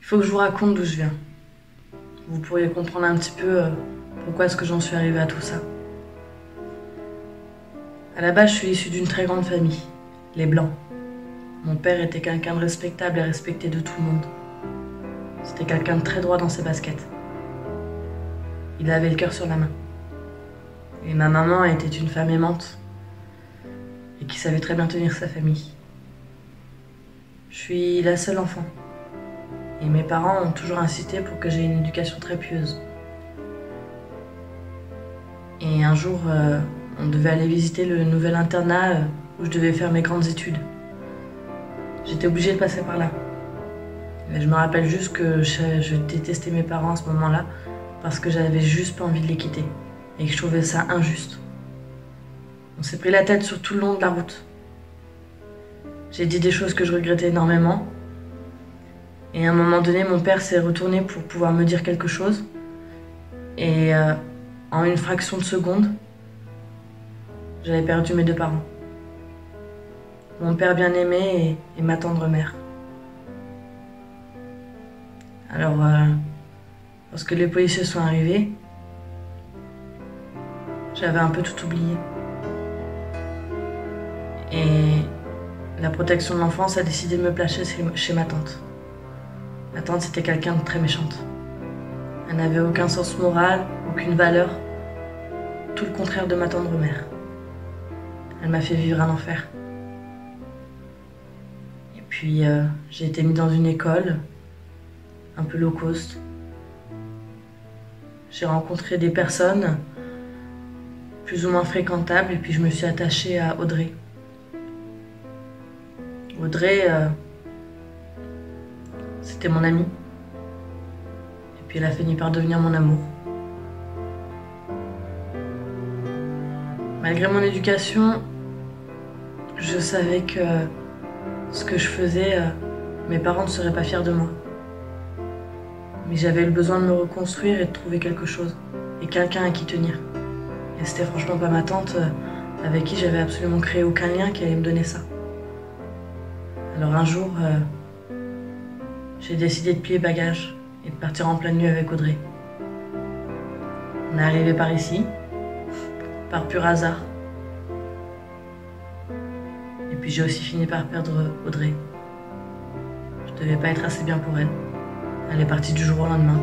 Il faut que je vous raconte d'où je viens. Vous pourriez comprendre un petit peu pourquoi est-ce que j'en suis arrivée à tout ça. À la base, je suis issue d'une très grande famille, les Blancs. Mon père était quelqu'un de respectable et respecté de tout le monde. C'était quelqu'un de très droit dans ses baskets. Il avait le cœur sur la main. Et ma maman était une femme aimante et qui savait très bien tenir sa famille. Je suis la seule enfant. Et mes parents ont toujours insisté pour que j'aie une éducation très pieuse. Et un jour, on devait aller visiter le nouvel internat où je devais faire mes grandes études. J'étais obligée de passer par là. Et je me rappelle juste que je détestais mes parents à ce moment-là parce que j'avais juste pas envie de les quitter et que je trouvais ça injuste. On s'est pris la tête sur tout le long de la route. J'ai dit des choses que je regrettais énormément. Et à un moment donné, mon père s'est retourné pour pouvoir me dire quelque chose. Et en une fraction de seconde, j'avais perdu mes deux parents. Mon père bien-aimé et ma tendre mère. Alors, lorsque les policiers sont arrivés, j'avais un peu tout oublié. Et la protection de l'enfance a décidé de me placer chez ma tante. Ma tante, c'était quelqu'un de très méchante. Elle n'avait aucun sens moral, aucune valeur. Tout le contraire de ma tendre mère. Elle m'a fait vivre un enfer. Et puis, j'ai été mise dans une école, un peu low cost. J'ai rencontré des personnes plus ou moins fréquentables et puis je me suis attachée à Audrey. Audrey, c'était mon amie. Et puis elle a fini par devenir mon amour. Malgré mon éducation, je savais que ce que je faisais, mes parents ne seraient pas fiers de moi. Mais j'avais le besoin de me reconstruire et de trouver quelque chose. Et quelqu'un à qui tenir. Et c'était franchement pas ma tante avec qui j'avais absolument créé aucun lien qui allait me donner ça. Alors un jour, j'ai décidé de plier bagages et de partir en pleine nuit avec Audrey. On est arrivé par ici, par pur hasard. Et puis j'ai aussi fini par perdre Audrey. Je devais pas être assez bien pour elle. Elle est partie du jour au lendemain.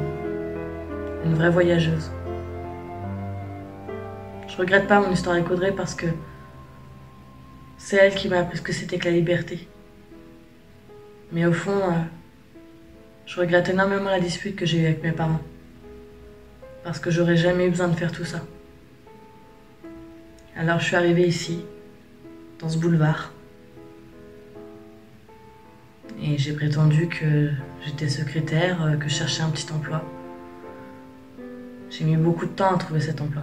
Une vraie voyageuse. Je regrette pas mon histoire avec Audrey parce que c'est elle qui m'a appris ce que c'était que la liberté. Mais au fond, je regrette énormément la dispute que j'ai eue avec mes parents. Parce que j'aurais jamais eu besoin de faire tout ça. Alors je suis arrivée ici, dans ce boulevard. Et j'ai prétendu que j'étais secrétaire, que je cherchais un petit emploi. J'ai mis beaucoup de temps à trouver cet emploi.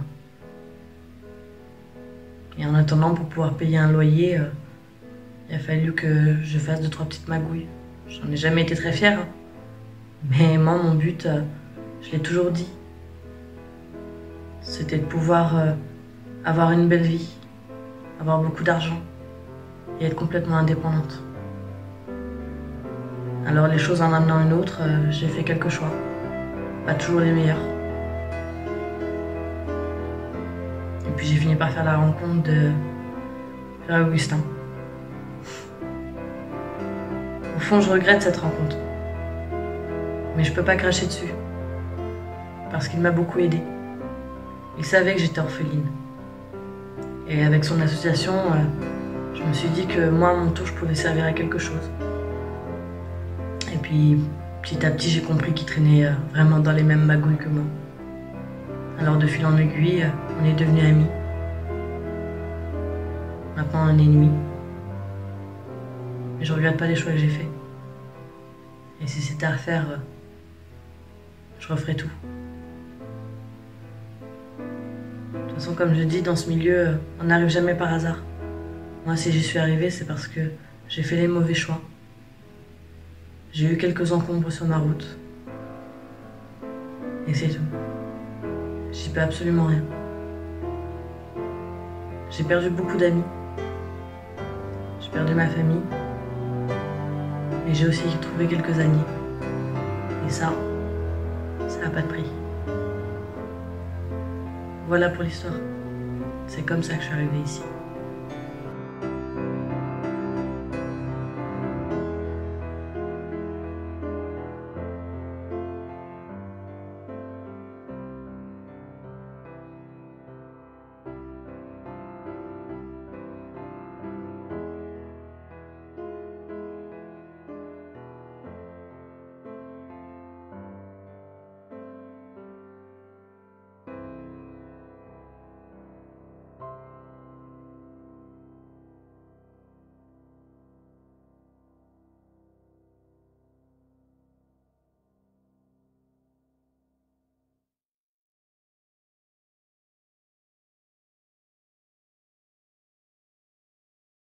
Et en attendant, pour pouvoir payer un loyer, il a fallu que je fasse 2-3 petites magouilles. J'en ai jamais été très fière. Hein. Mais moi, mon but, je l'ai toujours dit. C'était de pouvoir avoir une belle vie, avoir beaucoup d'argent et être complètement indépendante. Alors les choses en amenant une autre, j'ai fait quelques choix. Pas toujours les meilleurs. Et puis j'ai fini par faire la rencontre de Frère Augustin. Au fond, je regrette cette rencontre. Mais je peux pas cracher dessus. Parce qu'il m'a beaucoup aidée. Il savait que j'étais orpheline. Et avec son association, je me suis dit que moi, à mon tour, je pouvais servir à quelque chose. Et puis, petit à petit, j'ai compris qu'il traînait vraiment dans les mêmes magouilles que moi. Alors, de fil en aiguille, on est devenus amis. Maintenant, on est ennemis. Mais je regrette pas les choix que j'ai faits. Et si c'était à refaire, je referais tout. De toute façon, comme je dis, dans ce milieu, on n'arrive jamais par hasard. Moi, si j'y suis arrivée, c'est parce que j'ai fait les mauvais choix. J'ai eu quelques encombres sur ma route. Et c'est tout. J'y peux absolument rien. J'ai perdu beaucoup d'amis. J'ai perdu ma famille. Mais j'ai aussi trouvé quelques alliés. Et ça n'a pas de prix. Voilà pour l'histoire. C'est comme ça que je suis arrivée ici.